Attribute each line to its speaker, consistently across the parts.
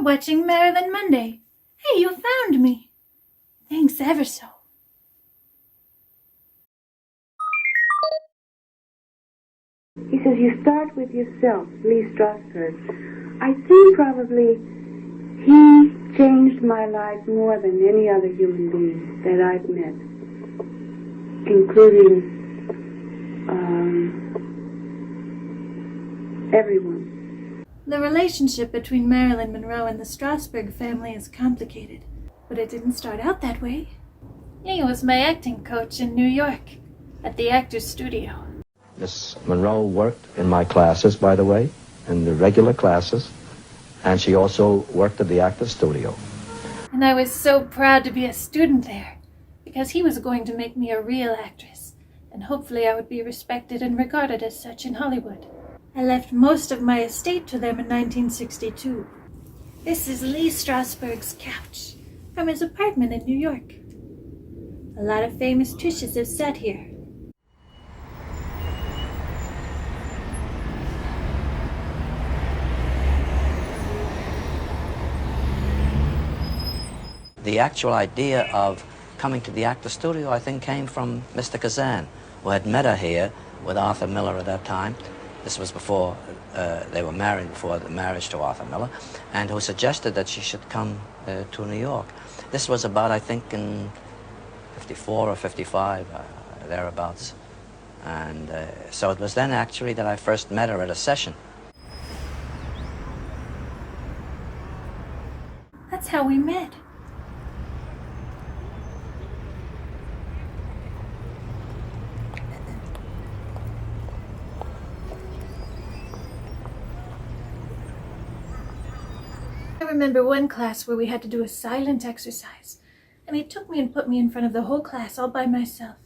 Speaker 1: You're watching Marilyn Monday. Hey, you found me. Thanks ever so.
Speaker 2: He says, you start with yourself, Lee Strasberg. I think probably he changed my life more than any other human being that I've met, including everyone.
Speaker 1: The relationship between Marilyn Monroe and the Strasberg family is complicated, but it didn't start out that way. He was my acting coach in New York, at the Actors Studio.
Speaker 3: Miss Monroe worked in my classes, by the way, in the regular classes, and she also worked at the Actors Studio.
Speaker 1: And I was so proud to be a student there, because he was going to make me a real actress, and hopefully I would be respected and regarded as such in Hollywood. I left most of my estate to them in 1962. This is Lee Strasberg's couch, from his apartment in New York. A lot of famous Trishes have sat here.
Speaker 4: The actual idea of coming to the Actors Studio, I think, came from Mr. Kazan, who had met her here with Arthur Miller at that time. This was before they were married, before the marriage to Arthur Miller, and who suggested that she should come to New York. This was about, I think, in 54 or 55, thereabouts. And so it was then actually that I first met her at a session.
Speaker 1: That's how we met. I remember one class where we had to do a silent exercise, and he took me and put me in front of the whole class all by myself,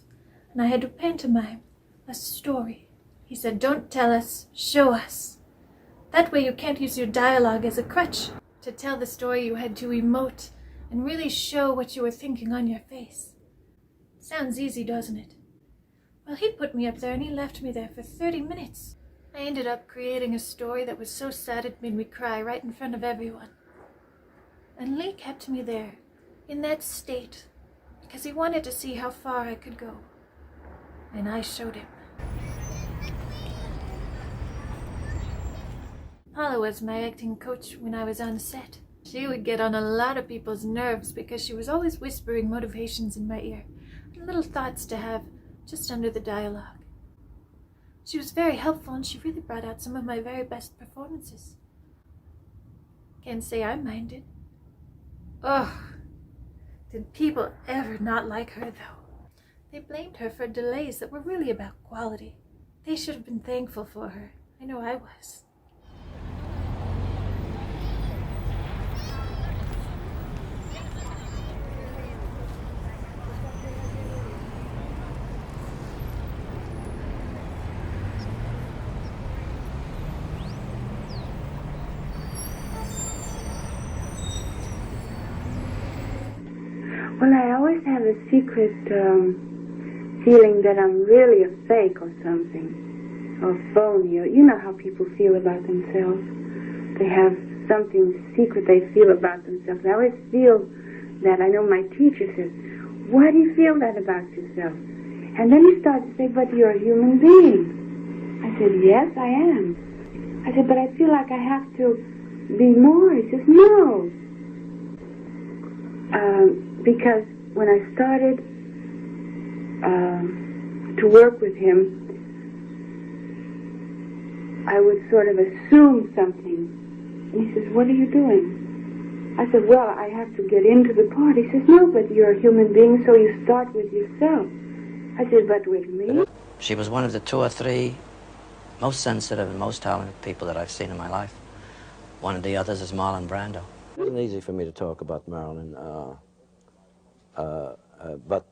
Speaker 1: and I had to pantomime a story. He said, don't tell us, show us. That way you can't use your dialogue as a crutch. To tell the story you had to emote and really show what you were thinking on your face. Sounds easy, doesn't it? Well, he put me up there and he left me there for 30 minutes. I ended up creating a story that was so sad it made me cry right in front of everyone. And Lee kept me there, in that state, because he wanted to see how far I could go. And I showed him. Paula was my acting coach when I was on set. She would get on a lot of people's nerves because she was always whispering motivations in my ear and little thoughts to have just under the dialogue. She was very helpful and she really brought out some of my very best performances. Can't say I minded. Ugh, did people ever not like her though? They blamed her for delays that were really about quality. They should have been thankful for her. I know I was.
Speaker 2: Well, I always have a secret feeling that I'm really a fake or something, or phony, or you know how people feel about themselves. They have something secret they feel about themselves. I always feel that. I know my teacher says, why do you feel that about yourself? And then he started to say, but you're a human being. I said, yes, I am. I said, but I feel like I have to be more. He says, no. Because when I started to work with him, I would sort of assume something. And he says, what are you doing? I said, well, I have to get into the part. He says, no, but you're a human being, so you start with yourself. I said, but with me?
Speaker 4: She was one of the 2 or 3 most sensitive and most talented people that I've seen in my life. One of the others is Marlon Brando.
Speaker 3: It isn't easy for me to talk about Marilyn, but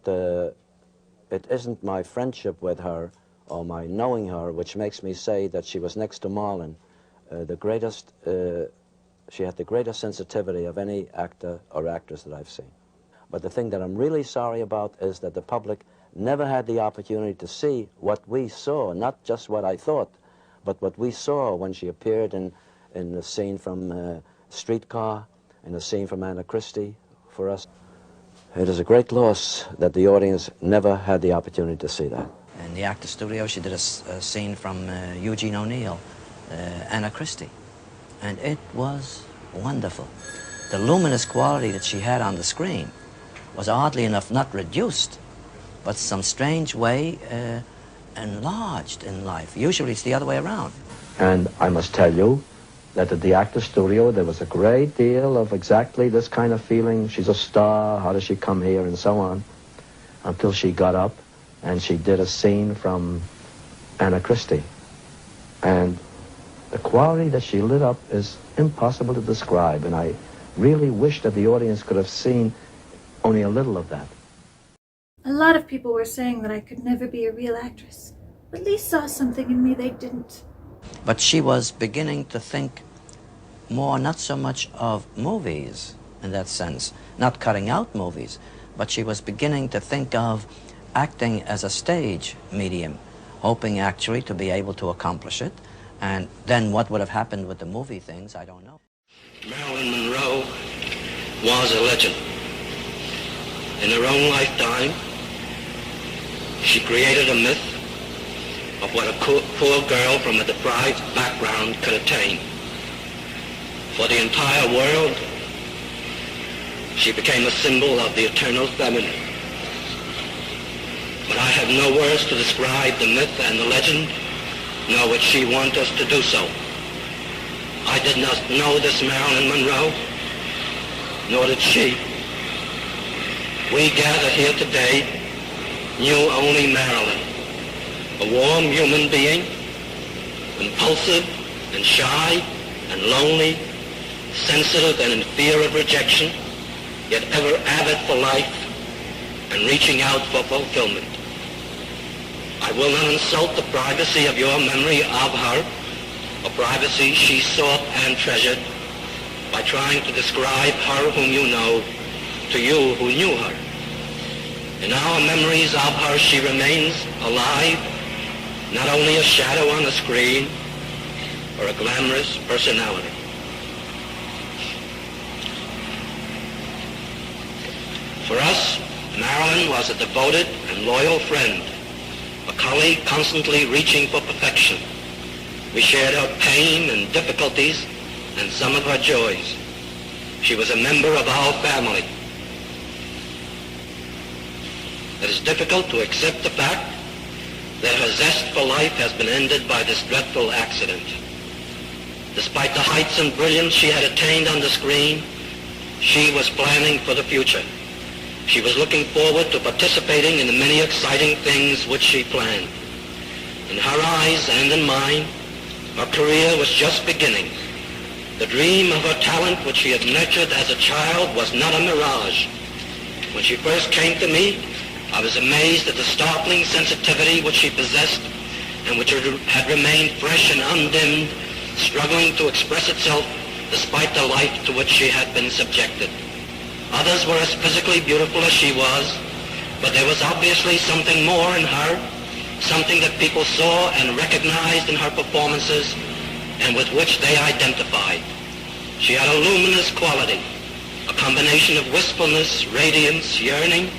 Speaker 3: it isn't my friendship with her or my knowing her which makes me say that she was, next to Marlon, she had the greatest sensitivity of any actor or actress that I've seen. But the thing that I'm really sorry about is that the public never had the opportunity to see what we saw, not just what I thought, but what we saw when she appeared in the scene from Streetcar, in a scene from Anna Christie for us. It is a great loss that the audience never had the opportunity to see that.
Speaker 4: In the Actors Studio, she did a scene from Eugene O'Neill, Anna Christie, and it was wonderful. The luminous quality that she had on the screen was oddly enough not reduced, but some strange way enlarged in life. Usually it's the other way around.
Speaker 3: And I must tell you that at the Actors Studio there was a great deal of exactly this kind of feeling. She's a star, how does she come here, and so on, until she got up and she did a scene from Anna Christie. And the quality that she lit up is impossible to describe, and I really wish that the audience could have seen only a little of that.
Speaker 1: A lot of people were saying that I could never be a real actress, but Lee saw something in me they didn't.
Speaker 4: But she was beginning to think more, not so much of movies in that sense, not cutting out movies, but she was beginning to think of acting as a stage medium, hoping actually to be able to accomplish it. And then what would have happened with the movie things, I don't know.
Speaker 5: Marilyn Monroe was a legend. In her own lifetime, she created a myth of what a poor girl from a deprived background could attain. For the entire world, she became a symbol of the eternal feminine. But I have no words to describe the myth and the legend, nor would she want us to do so. I did not know this Marilyn Monroe, nor did she. We gather here today knew only Marilyn, a warm human being, impulsive and shy and lonely, sensitive and in fear of rejection, yet ever avid for life and reaching out for fulfillment. I will not insult the privacy of your memory of her, a privacy she sought and treasured, by trying to describe her whom you know to you who knew her. In our memories of her, she remains alive, not only a shadow on a screen or a glamorous personality. For us, Marilyn was a devoted and loyal friend, a colleague constantly reaching for perfection. We shared her pain and difficulties and some of her joys. She was a member of our family. It is difficult to accept the fact that her zest for life has been ended by this dreadful accident. Despite the heights and brilliance she had attained on the screen, she was planning for the future. She was looking forward to participating in the many exciting things which she planned. In her eyes and in mine, her career was just beginning. The dream of her talent which she had nurtured as a child was not a mirage. When she first came to me, I was amazed at the startling sensitivity which she possessed and which had remained fresh and undimmed, struggling to express itself despite the life to which she had been subjected. Others were as physically beautiful as she was, but there was obviously something more in her, something that people saw and recognized in her performances and with which they identified. She had a luminous quality, a combination of wistfulness, radiance, yearning,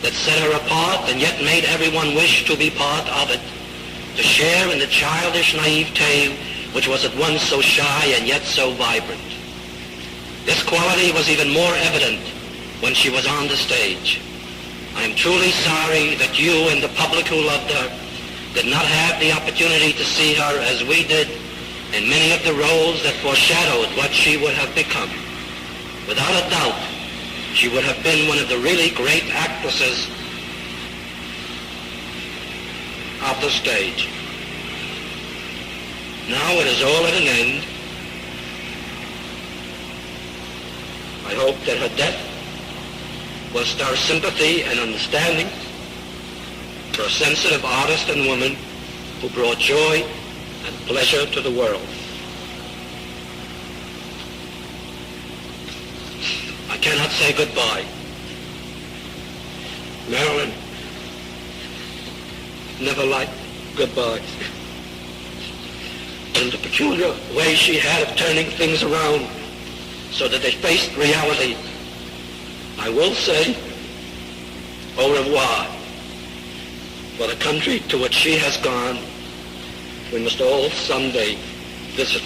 Speaker 5: that set her apart and yet made everyone wish to be part of it, to share in the childish naivete which was at once so shy and yet so vibrant. This quality was even more evident when she was on the stage. I am truly sorry that you and the public who loved her did not have the opportunity to see her as we did in many of the roles that foreshadowed what she would have become. Without a doubt, she would have been one of the really great actresses of the stage. Now it is all at an end. I hope that her death will stir sympathy and understanding for a sensitive artist and woman who brought joy and pleasure to the world. I cannot say goodbye. Marilyn never liked goodbyes. And the peculiar way she had of turning things around so that they faced reality, I will say au revoir. For the country to which she has gone, we must all someday visit.